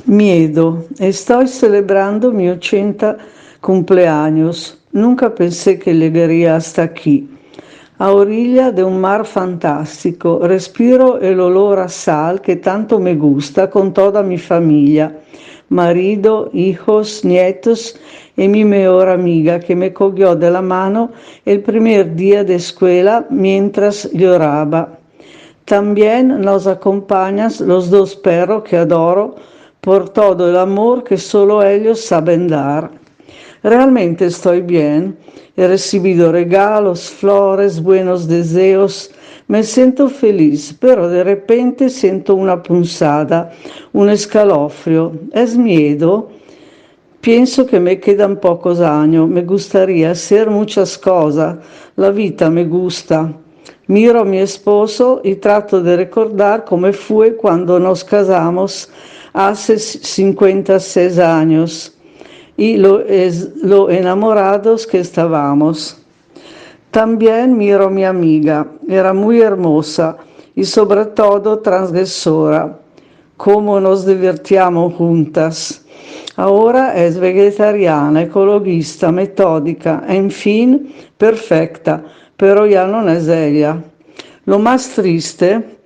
Miedo. Estoy celebrando mi 80 cumpleaños. Nunca pensé que llegaría hasta aquí. A orilla de un mar fantástico, respiro el olor a sal que tanto me gusta con toda mi familia, marido, hijos, nietos y mi mejor amiga que me cogió de la mano el primer día de escuela mientras lloraba. También nos acompañan los dos perros que adoro por todo el amor que solo ellos saben dar. Realmente estoy bien. He recibido regalos, flores, buenos deseos. Me siento feliz, pero de repente siento una punzada, un escalofrío. ¿Es miedo? Pienso que me quedan pocos años. Me gustaría hacer muchas cosas. La vida me gusta. Miro a mi esposo y trato de recordar cómo fue cuando nos casamos hace 56 años y lo enamorados que estábamos. También miro a mi amiga, era muy hermosa y sobre todo transgresora. Cómo nos divertíamos juntas. Ahora es vegetariana, ecologista, metódica, en fin, perfecta, pero ya no es ella. Lo más triste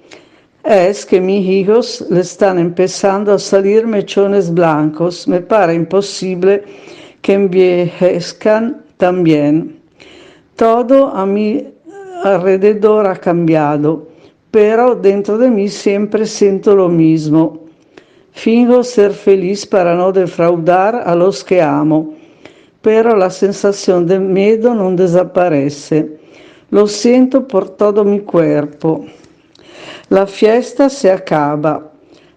es que mis hijos le están empezando a salir mechones blancos. Me parece imposible que envejezcan también. Todo a mi alrededor ha cambiado, pero dentro de mí siempre siento lo mismo. Fingo ser feliz para no defraudar a los que amo, pero la sensación de miedo no desaparece. Lo siento por todo mi cuerpo. La fiesta se acaba.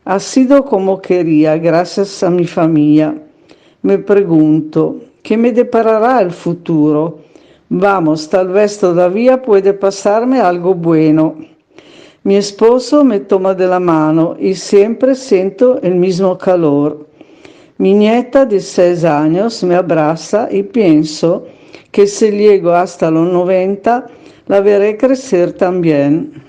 Ha sido como quería, gracias a mi familia. Me pregunto, ¿qué me deparará el futuro? Vamos, tal vez todavía puede pasarme algo bueno. Mi esposo me toma de la mano y siempre siento el mismo calor. Mi nieta de 6 años me abraza y pienso que si llego hasta los 90, la veré crecer también.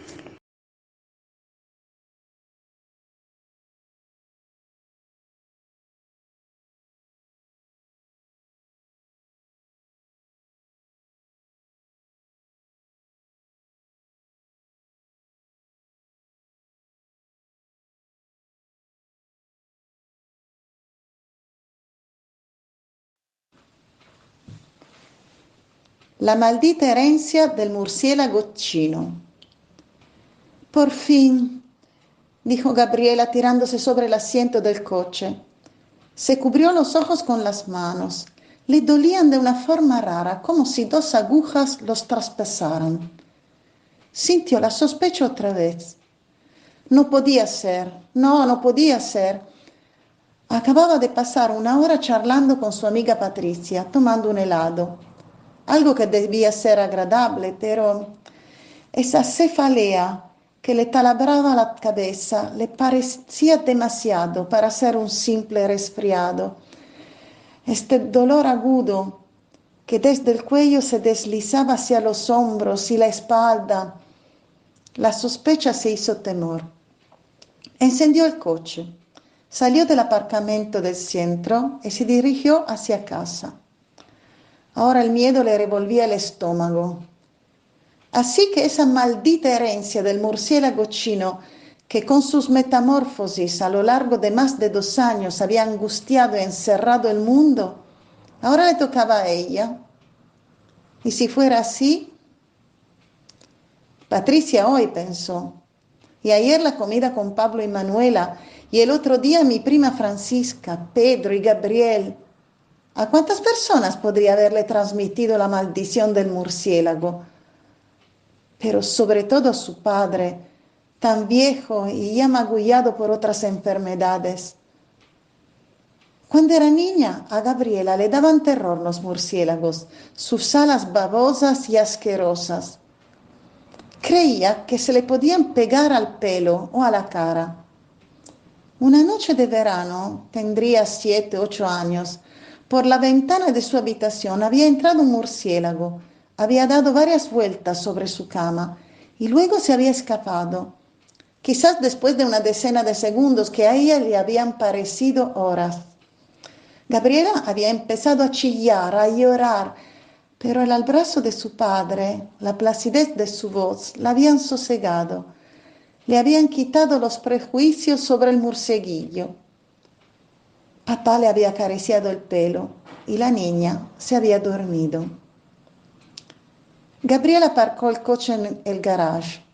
La maldita herencia del murciélago chino. Por fin, dijo Gabriela tirándose sobre el asiento del coche. Se cubrió los ojos con las manos. Le dolían de una forma rara, como si dos agujas los traspasaran. Sintió la sospecha otra vez. No podía ser, no podía ser. Acababa de pasar una hora charlando con su amiga Patricia, tomando un helado. Algo que debía ser agradable, pero esa cefalea que le talabraba la cabeza le parecía demasiado para ser un simple resfriado. Este dolor agudo que desde el cuello se deslizaba hacia los hombros y la espalda. La sospecha se hizo temor. Encendió el coche, salió del aparcamiento del centro y se dirigió hacia casa. Ahora el miedo le revolvía el estómago. Así que esa maldita herencia del murciélago chino, que con sus metamorfosis a lo largo de más de 2 años había angustiado y encerrado el mundo, ahora le tocaba a ella. Y si fuera así, Patricia hoy pensó, y ayer la comida con Pablo y Manuela, y el otro día mi prima Francisca, Pedro y Gabriel. ¿A cuántas personas podría haberle transmitido la maldición del murciélago? Pero sobre todo a su padre, tan viejo y ya magullado por otras enfermedades. Cuando era niña, a Gabriela le daban terror los murciélagos, sus alas babosas y asquerosas. Creía que se le podían pegar al pelo o a la cara. Una noche de verano, tendría 7, 8 años, por la ventana de su habitación había entrado un murciélago, había dado varias vueltas sobre su cama y luego se había escapado. quizás después de una decena de segundos que a ella le habían parecido horas. Gabriela había empezado a chillar, a llorar, pero el abrazo de su padre, la placidez de su voz, la habían sosegado, le habían quitado los prejuicios sobre el murciéguillo. Papá le había acariciado el pelo y la niña se había dormido. Gabriela aparcó el coche en el garage.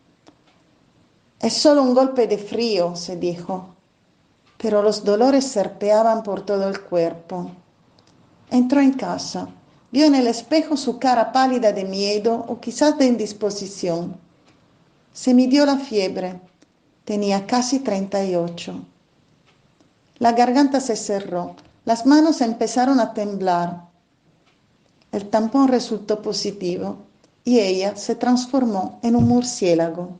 Es solo un golpe de frío, se dijo, pero los dolores serpeaban por todo el cuerpo. Entró en casa, vio en el espejo su cara pálida de miedo o quizás de indisposición. Se midió la fiebre, tenía casi 38. La garganta se cerró, las manos empezaron a temblar. El tampón resultó positivo y ella se transformó en un murciélago.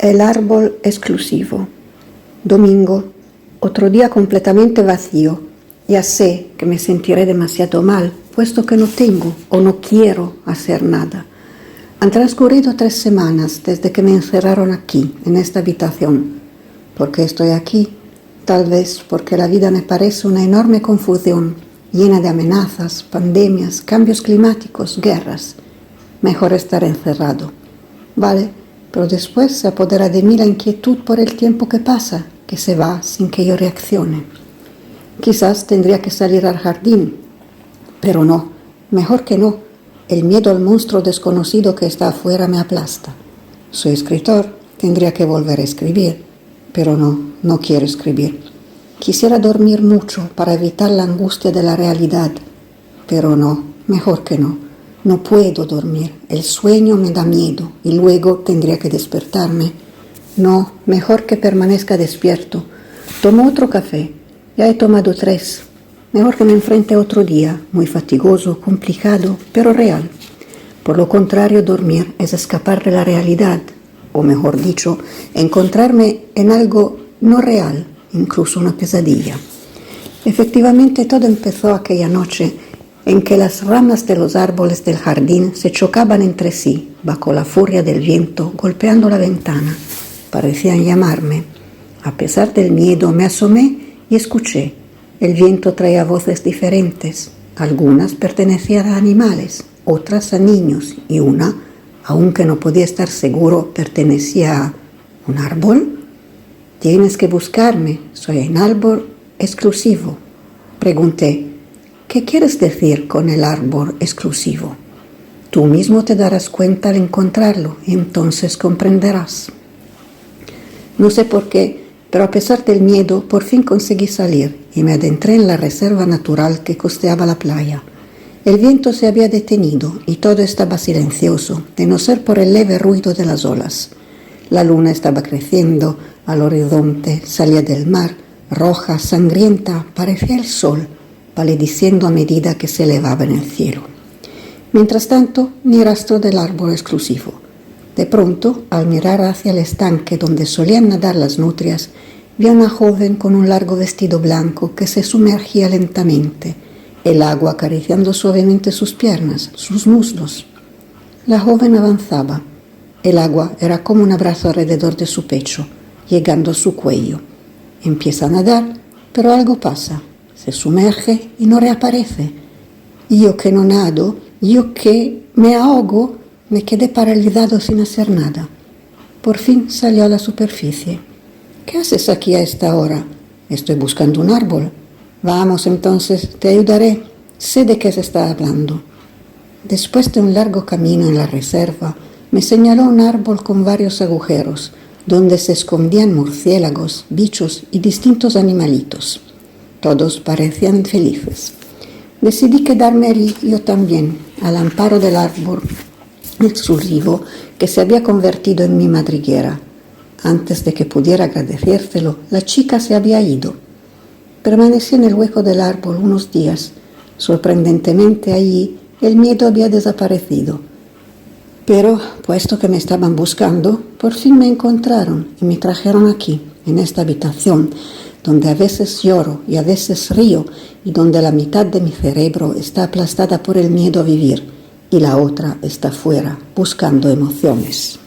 El árbol exclusivo. Domingo, otro día completamente vacío. Ya sé que me sentiré demasiado mal, puesto que no tengo o no quiero hacer nada. Han transcurrido 3 semanas desde que me encerraron aquí, en esta habitación. ¿Por qué estoy aquí? Tal vez porque la vida me parece una enorme confusión, llena de amenazas, pandemias, cambios climáticos, guerras. Mejor estar encerrado. ¿Vale? Pero después se apodera de mí la inquietud por el tiempo que pasa, que se va sin que yo reaccione. Quizás tendría que salir al jardín, pero no, mejor que no. El miedo al monstruo desconocido que está afuera me aplasta. Soy escritor, tendría que volver a escribir, pero no quiero escribir. Quisiera dormir mucho para evitar la angustia de la realidad, pero no, mejor que no. No puedo dormir, el sueño me da miedo y luego tendría que despertarme. No, mejor que permanezca despierto. Tomo otro café, ya he tomado 3. Mejor que me enfrente a otro día, muy fatigoso, complicado, pero real. Por lo contrario, dormir es escapar de la realidad, o mejor dicho, encontrarme en algo no real, incluso una pesadilla. Efectivamente, todo empezó aquella noche en que las ramas de los árboles del jardín se chocaban entre sí, bajo la furia del viento, golpeando la ventana. Parecían llamarme. A pesar del miedo, me asomé y escuché. El viento traía voces diferentes. Algunas pertenecían a animales, otras a niños, y una, aunque no podía estar seguro, pertenecía a un árbol. Tienes que buscarme, soy un árbol exclusivo. Pregunté. ¿Qué quieres decir con el árbol exclusivo? Tú mismo te darás cuenta al encontrarlo y entonces comprenderás. No sé por qué, pero a pesar del miedo, por fin conseguí salir y me adentré en la reserva natural que costeaba la playa. El viento se había detenido y todo estaba silencioso, de no ser por el leve ruido de las olas. La luna estaba creciendo, al horizonte salía del mar, roja, sangrienta, parecía el sol, palideciendo a medida que se elevaba en el cielo. Mientras tanto, ni rastro del árbol exclusivo. De pronto, al mirar hacia el estanque donde solían nadar las nutrias, vi a una joven con un largo vestido blanco que se sumergía lentamente, el agua acariciando suavemente sus piernas, sus muslos. La joven avanzaba. El agua era como un abrazo alrededor de su pecho, llegando a su cuello. Empieza a nadar, pero algo pasa. Se sumerge y no reaparece. Yo que no nado, yo que me ahogo, me quedé paralizado sin hacer nada. Por fin salió a la superficie. ¿Qué haces aquí a esta hora? Estoy buscando un árbol. Vamos entonces, te ayudaré. Sé de qué se está hablando. Después de un largo camino en la reserva, me señaló un árbol con varios agujeros, donde se escondían murciélagos, bichos y distintos animalitos. Todos parecían felices. Decidí quedarme allí yo también, al amparo del árbol exclusivo que se había convertido en mi madriguera. Antes de que pudiera agradecérselo, la chica se había ido. Permanecí en el hueco del árbol unos días. Sorprendentemente allí El miedo había desaparecido. Pero, puesto que me estaban buscando, por fin me encontraron y me trajeron aquí, en esta habitación, donde a veces lloro y a veces río y donde la mitad de mi cerebro está aplastada por el miedo a vivir y la otra está fuera, buscando emociones.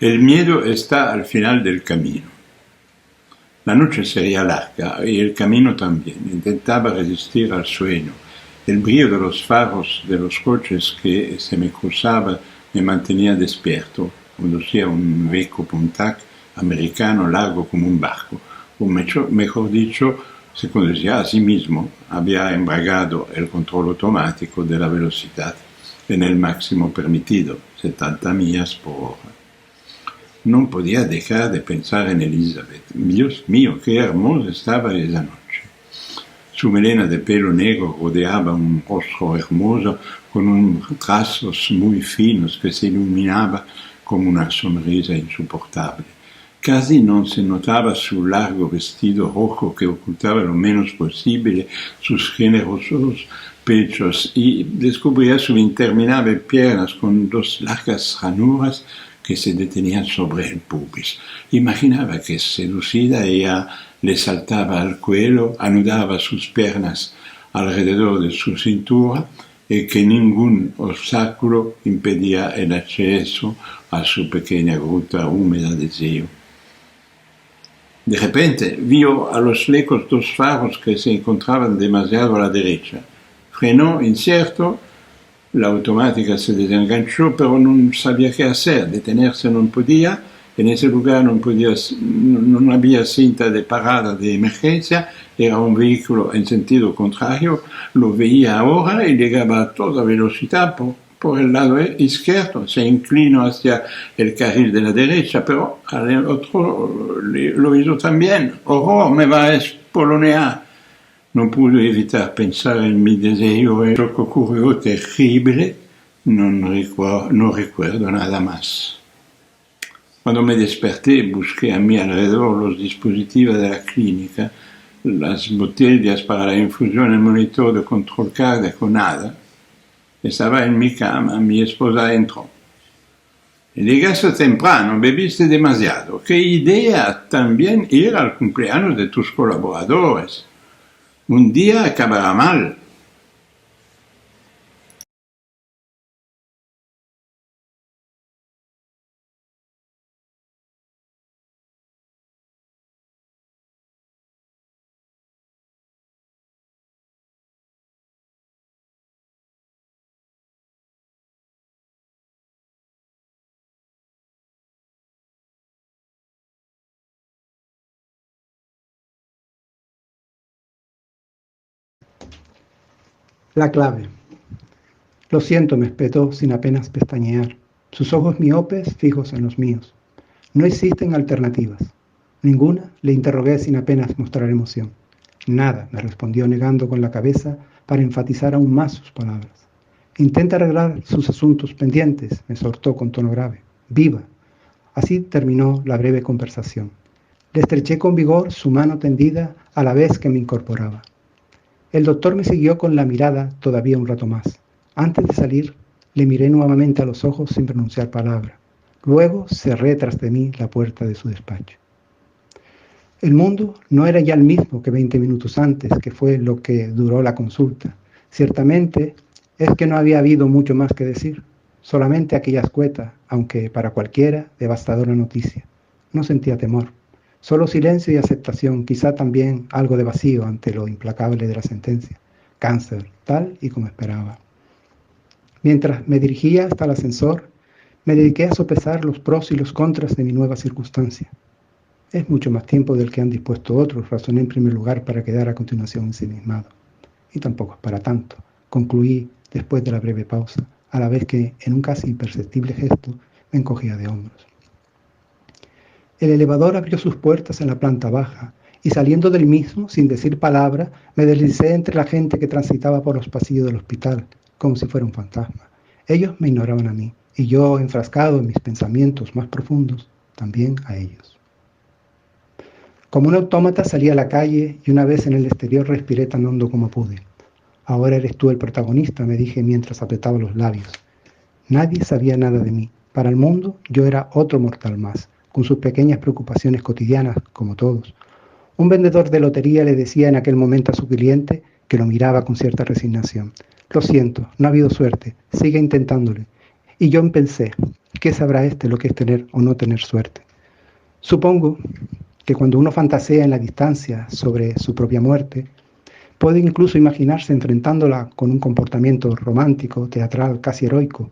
El miedo está al final del camino. La noche sería larga y el camino también. Intentaba resistir al sueño. El brillo de los faros de los coches que se me cruzaban me mantenía despierto. Conducía un viejo Pontiac americano largo como un barco. O mejor dicho, se conducía a sí mismo. Había embargado el control automático de la velocidad en el máximo permitido, 70 millas por hora. No podía dejar de pensar en Elizabeth. Dios mío, qué hermosa estaba esa noche. Su melena de pelo negro rodeaba un rostro hermoso con unos trazos muy finos que se iluminaba como una sonrisa insoportable. Casi no se notaba su largo vestido rojo que ocultaba lo menos posible sus generosos pechos y descubría sus interminables piernas con dos largas ranuras que se detenían sobre el pubis. Imaginaba que, seducida, ella le saltaba al cuello, anudaba sus piernas alrededor de su cintura y que ningún obstáculo impedía el acceso a su pequeña gruta húmeda de deseo. De repente vio a los lejos dos faros que se encontraban demasiado a la derecha. Frenó incierto. La automática se desenganchó, pero no sabía qué hacer. Detenerse no podía. En ese lugar no había cinta de parada de emergencia. Era un vehículo en sentido contrario. Lo veía ahora y llegaba a toda velocidad por el lado izquierdo. Se inclinó hacia el carril de la derecha, pero al otro lo hizo también. ¡Horror! Me va a espolonear. No pude evitar pensar en mi deseo. Lo que ocurrió terrible, no recuerdo nada más. Cuando me desperté, busqué a mi alrededor los dispositivos de la clínica, las botellas para la infusión, el monitor de control cardíaco, nada. Estaba en mi cama, mi esposa entró. Llegaste temprano, bebiste demasiado. ¿Qué idea también ir al cumpleaños de tus colaboradores? Un día acabará mal. La clave. Lo siento, me espetó sin apenas pestañear, sus ojos miopes fijos en los míos. No existen alternativas. Ninguna, le interrogué sin apenas mostrar emoción. Nada, me respondió negando con la cabeza para enfatizar aún más sus palabras. Intenta arreglar sus asuntos pendientes, me exhortó con tono grave. Viva. Así terminó la breve conversación. Le estreché con vigor su mano tendida a la vez que me incorporaba. El doctor me siguió con la mirada todavía un rato más. Antes de salir, le miré nuevamente a los ojos sin pronunciar palabra. Luego cerré tras de mí la puerta de su despacho. El mundo no era ya el mismo que 20 minutos antes, que fue lo que duró la consulta. Ciertamente es que no había habido mucho más que decir, solamente aquella escueta, aunque para cualquiera, devastadora noticia. No sentía temor. Solo silencio y aceptación, quizá también algo de vacío ante lo implacable de la sentencia. Cáncer, tal y como esperaba. Mientras me dirigía hasta el ascensor, me dediqué a sopesar los pros y los contras de mi nueva circunstancia. Es mucho más tiempo del que han dispuesto otros, razoné en primer lugar para quedar a continuación ensimismado. Y tampoco es para tanto, concluí después de la breve pausa, a la vez que, en un casi imperceptible gesto, me encogía de hombros. El elevador abrió sus puertas en la planta baja y saliendo del mismo, sin decir palabra, me deslicé entre la gente que transitaba por los pasillos del hospital, como si fuera un fantasma. Ellos me ignoraban a mí, y yo, enfrascado en mis pensamientos más profundos, también a ellos. Como un autómata salí a la calle y una vez en el exterior respiré tan hondo como pude. Ahora eres tú el protagonista, me dije mientras apretaba los labios. Nadie sabía nada de mí. Para el mundo yo era otro mortal más, con sus pequeñas preocupaciones cotidianas, como todos. Un vendedor de lotería le decía en aquel momento a su cliente que lo miraba con cierta resignación. Lo siento, no ha habido suerte, sigue intentándole. Y yo pensé, ¿qué sabrá este lo que es tener o no tener suerte? Supongo que cuando uno fantasea en la distancia sobre su propia muerte, puede incluso imaginarse enfrentándola con un comportamiento romántico, teatral, casi heroico.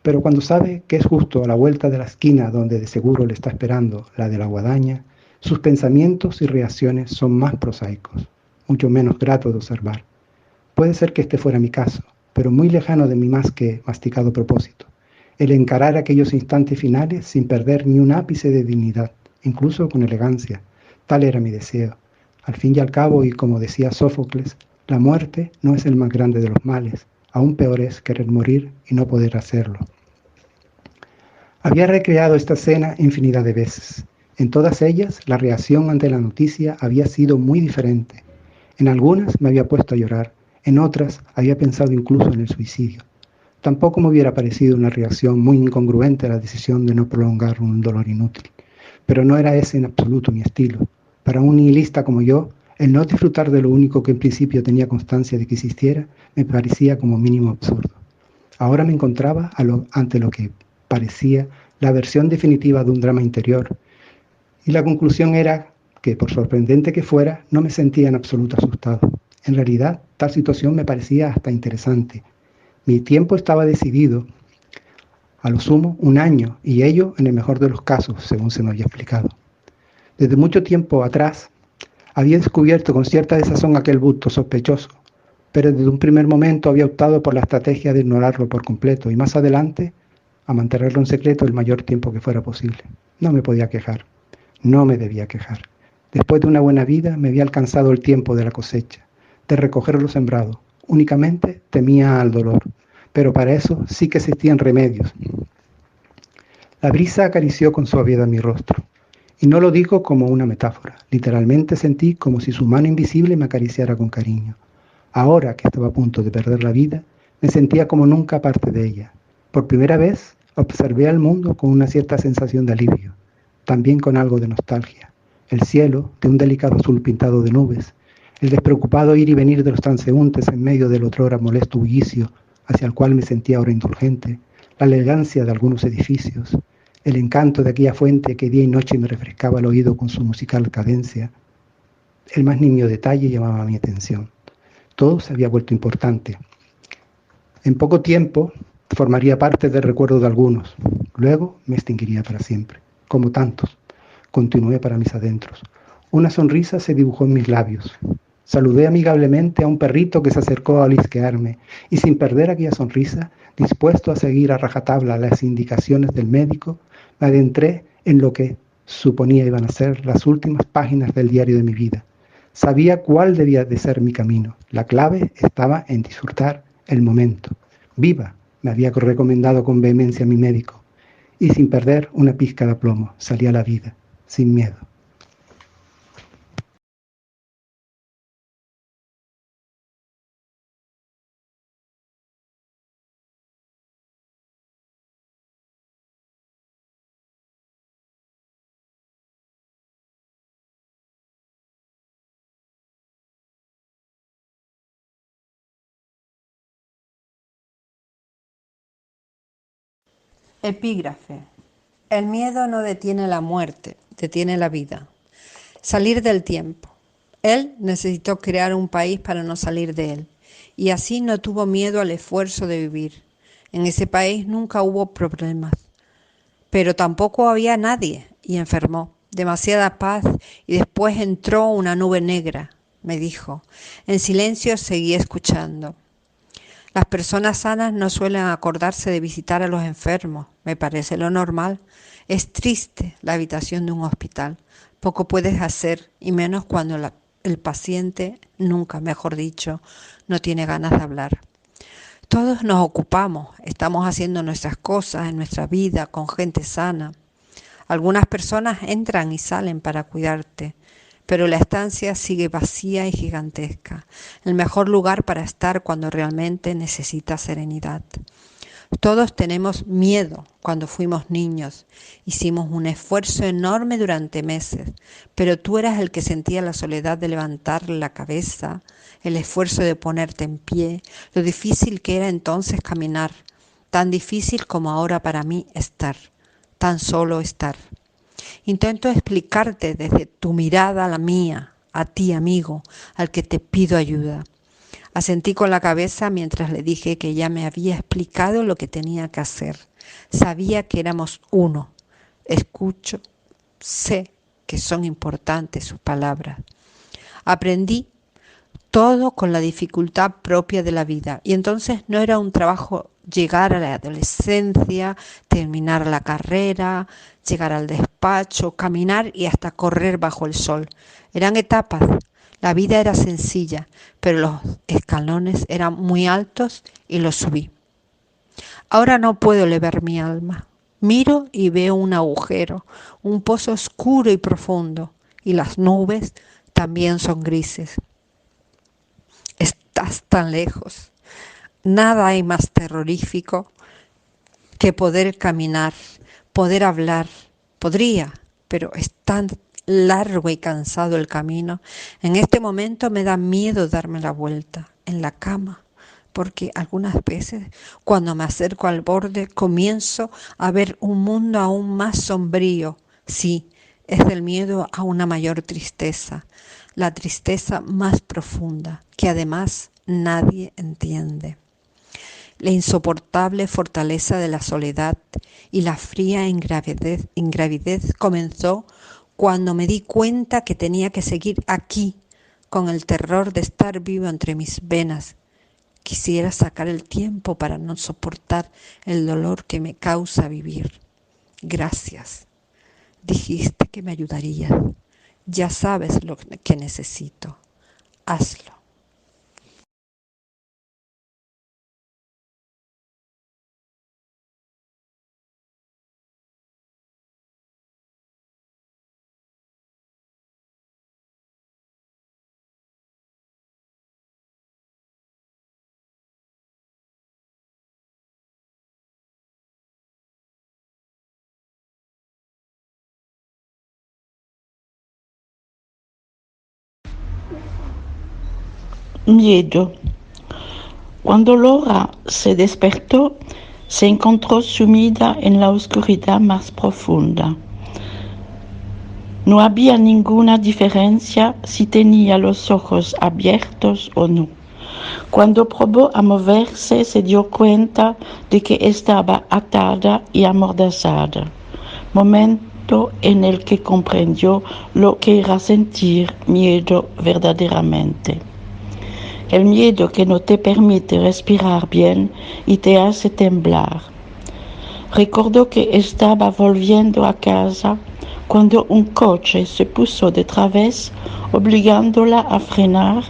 Pero cuando sabe que es justo a la vuelta de la esquina donde de seguro le está esperando la de la guadaña, sus pensamientos y reacciones son más prosaicos, mucho menos gratos de observar. Puede ser que este fuera mi caso, pero muy lejano de mi más que masticado propósito. El encarar aquellos instantes finales sin perder ni un ápice de dignidad, incluso con elegancia. Tal era mi deseo. Al fin y al cabo, y como decía Sófocles, la muerte no es el más grande de los males. Aún peor es querer morir y no poder hacerlo. Había recreado esta escena infinidad de veces. En todas ellas, la reacción ante la noticia había sido muy diferente. En algunas me había puesto a llorar, en otras había pensado incluso en el suicidio. Tampoco me hubiera parecido una reacción muy incongruente a la decisión de no prolongar un dolor inútil. Pero no era ese en absoluto mi estilo. Para un nihilista como yo, el no disfrutar de lo único que en principio tenía constancia de que existiera, me parecía como mínimo absurdo. Ahora me encontraba ante lo que parecía la versión definitiva de un drama interior, y la conclusión era que, por sorprendente que fuera, no me sentía en absoluto asustado. En realidad, tal situación me parecía hasta interesante. Mi tiempo estaba decidido, a lo sumo, 1 año, y ello en el mejor de los casos, según se me había explicado. Desde mucho tiempo atrás, había descubierto con cierta desazón aquel bulto sospechoso, pero desde un primer momento había optado por la estrategia de ignorarlo por completo, y más adelante, a mantenerlo en secreto el mayor tiempo que fuera posible. No me podía quejar. No me debía quejar. Después de una buena vida me había alcanzado el tiempo de la cosecha, de recoger lo sembrado. Únicamente temía al dolor, pero para eso sí que existían remedios. La brisa acarició con suavidad mi rostro, y no lo digo como una metáfora. Literalmente sentí como si su mano invisible me acariciara con cariño. Ahora que estaba a punto de perder la vida, me sentía como nunca parte de ella. Por primera vez observé al mundo con una cierta sensación de alivio, también con algo de nostalgia. El cielo, de un delicado azul pintado de nubes, el despreocupado ir y venir de los transeúntes en medio del otrora molesto bullicio hacia el cual me sentía ahora indulgente, la elegancia de algunos edificios, el encanto de aquella fuente que día y noche me refrescaba el oído con su musical cadencia. El más nimio detalle llamaba mi atención. Todo se había vuelto importante. En poco tiempo formaría parte del recuerdo de algunos, luego me extinguiría para siempre, como tantos. Continué para mis adentros. Una sonrisa se dibujó en mis labios. Saludé amigablemente a un perrito que se acercó a olisquearme, y sin perder aquella sonrisa, dispuesto a seguir a rajatabla las indicaciones del médico, me adentré en lo que suponía iban a ser las últimas páginas del diario de mi vida. Sabía cuál debía de ser mi camino. La clave estaba en disfrutar el momento. Viva, me había recomendado con vehemencia mi médico, y sin perder una pizca de aplomo, salí a la vida, sin miedo. Epígrafe. El miedo no detiene la muerte, detiene la vida. Salir del tiempo. Él necesitó crear un país para no salir de él, y así no tuvo miedo al esfuerzo de vivir. En ese país nunca hubo problemas, pero tampoco había nadie, y enfermó. Demasiada paz, y después entró una nube negra, me dijo. En silencio seguí escuchando. Las personas sanas no suelen acordarse de visitar a los enfermos, me parece lo normal. Es triste la habitación de un hospital. Poco puedes hacer, y menos cuando el paciente, nunca mejor dicho, no tiene ganas de hablar. Todos nos ocupamos, estamos haciendo nuestras cosas en nuestra vida con gente sana. Algunas personas entran y salen para cuidarte, pero la estancia sigue vacía y gigantesca, el mejor lugar para estar cuando realmente necesitas serenidad. Todos tenemos miedo cuando fuimos niños. Hicimos un esfuerzo enorme durante meses, pero tú eras el que sentía la soledad de levantar la cabeza, el esfuerzo de ponerte en pie, lo difícil que era entonces caminar, tan difícil como ahora para mí estar, tan solo estar. Intento explicarte desde tu mirada a la mía, a ti, amigo, al que te pido ayuda. Asentí con la cabeza mientras le dije que ya me había explicado lo que tenía que hacer. Sabía que éramos uno. Escucho, sé que son importantes sus palabras. Aprendí todo con la dificultad propia de la vida. Y entonces no era un trabajo llegar a la adolescencia, terminar la carrera, llegar al despacho, caminar y hasta correr bajo el sol. Eran etapas. La vida era sencilla, pero los escalones eran muy altos y los subí. Ahora no puedo leer mi alma. Miro y veo un agujero, un pozo oscuro y profundo, y las nubes también son grises. Estás tan lejos. Nada hay más terrorífico que poder caminar, poder hablar. Podría, pero es tan largo y cansado el camino. En este momento me da miedo darme la vuelta en la cama, porque algunas veces cuando me acerco al borde comienzo a ver un mundo aún más sombrío. Sí, es del miedo a una mayor tristeza, la tristeza más profunda, que además nadie entiende. La insoportable fortaleza de la soledad y la fría ingravidez comenzó cuando me di cuenta que tenía que seguir aquí, con el terror de estar vivo entre mis venas. Quisiera sacar el tiempo para no soportar el dolor que me causa vivir. Gracias. Dijiste que me ayudarías. Ya sabes lo que necesito. Hazlo. Miedo. Cuando Laura se despertó, se encontró sumida en la oscuridad más profunda. No había ninguna diferencia si tenía los ojos abiertos o no. Cuando probó a moverse, se dio cuenta de que estaba atada y amordazada. Momento en el que comprendió lo que era sentir miedo verdaderamente. El miedo que no te permite respirar bien y te hace temblar. Recordó que estaba volviendo a casa cuando un coche se puso de través, obligándola a frenar,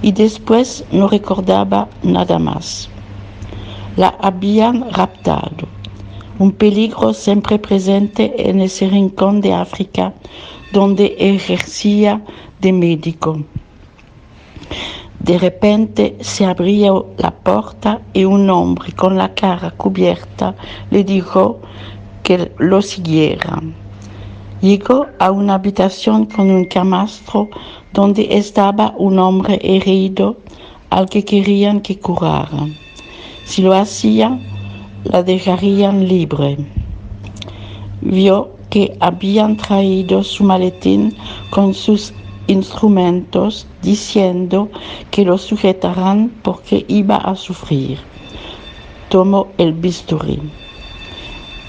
y después no recordaba nada más. La habían raptado, un peligro siempre presente en ese rincón de África donde ejercía de médico. De repente se abrió la puerta y un hombre con la cara cubierta le dijo que lo siguiera. Llegó a una habitación con un camastro donde estaba un hombre herido al que querían que curara. Si lo hacía, la dejarían libre. Vio que habían traído su maletín con sus instrumentos, diciendo que lo sujetaran porque iba a sufrir. Tomó el bisturí.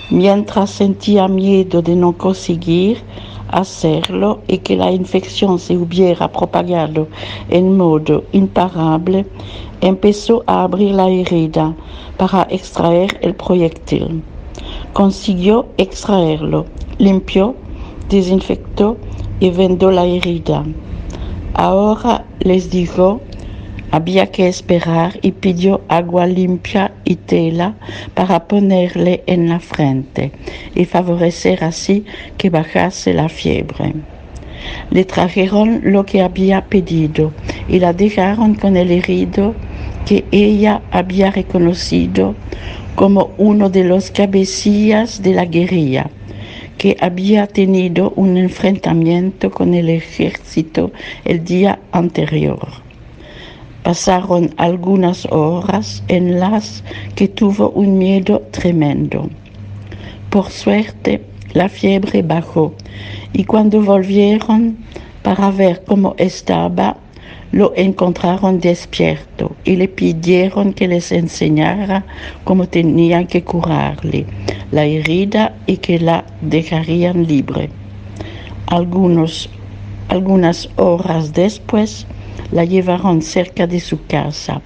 Mientras sentía miedo de no conseguir hacerlo y que la infección se hubiera propagado en modo imparable, empezó a abrir la herida para extraer el proyectil. consiguió extraerlo, limpió, desinfectó y vendó la herida. Ahora les dijo, había que esperar y pidió agua limpia y tela para ponerle en la frente y favorecer así que bajase la fiebre. Le trajeron lo que había pedido y la dejaron con el herido que ella había reconocido como uno de los cabecillas de la guerrilla, que había tenido un enfrentamiento con el ejército el día anterior. Pasaron algunas horas en las que tuvo un miedo tremendo. Por suerte, la fiebre bajó y cuando volvieron para ver cómo estaba, lo encontraron despierto y le pidieron que les enseñara cómo tenían que curarle la herida y que la dejarían libre. Algunas horas después la llevaron cerca de su casa.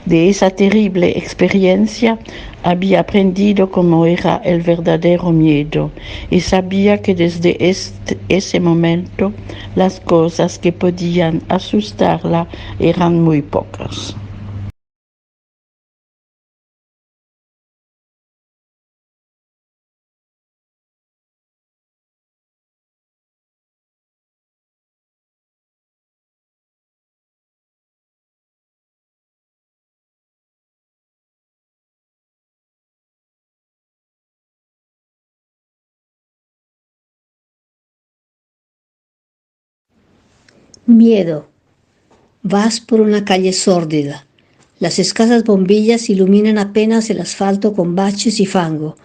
De esa terrible experiencia había aprendido cómo era el verdadero miedo y sabía que desde ese momento las cosas que podían asustarla eran muy pocas. Miedo. Vas por una calle sórdida. Las escasas bombillas iluminan apenas el asfalto con baches y fango.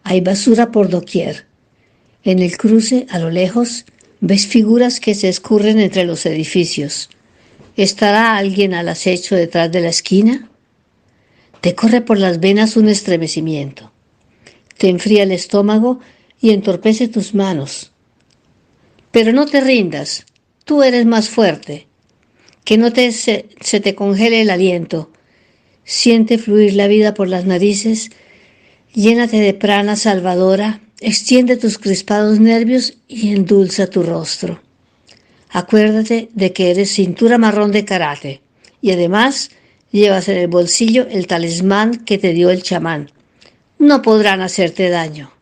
Hay basura por doquier. En el cruce, a lo lejos, ves figuras que se escurren entre los edificios. ¿Estará alguien al acecho detrás de la esquina? Te corre por las venas un estremecimiento. Te enfría el estómago y entorpece tus manos. Pero no te rindas. Tú eres más fuerte. Que no se te congele el aliento. Siente fluir la vida por las narices. Llénate de prana salvadora. Extiende tus crispados nervios y endulza tu rostro. Acuérdate de que eres cintura marrón de karate. Y además llevas en el bolsillo el talismán que te dio el chamán. No podrán hacerte daño.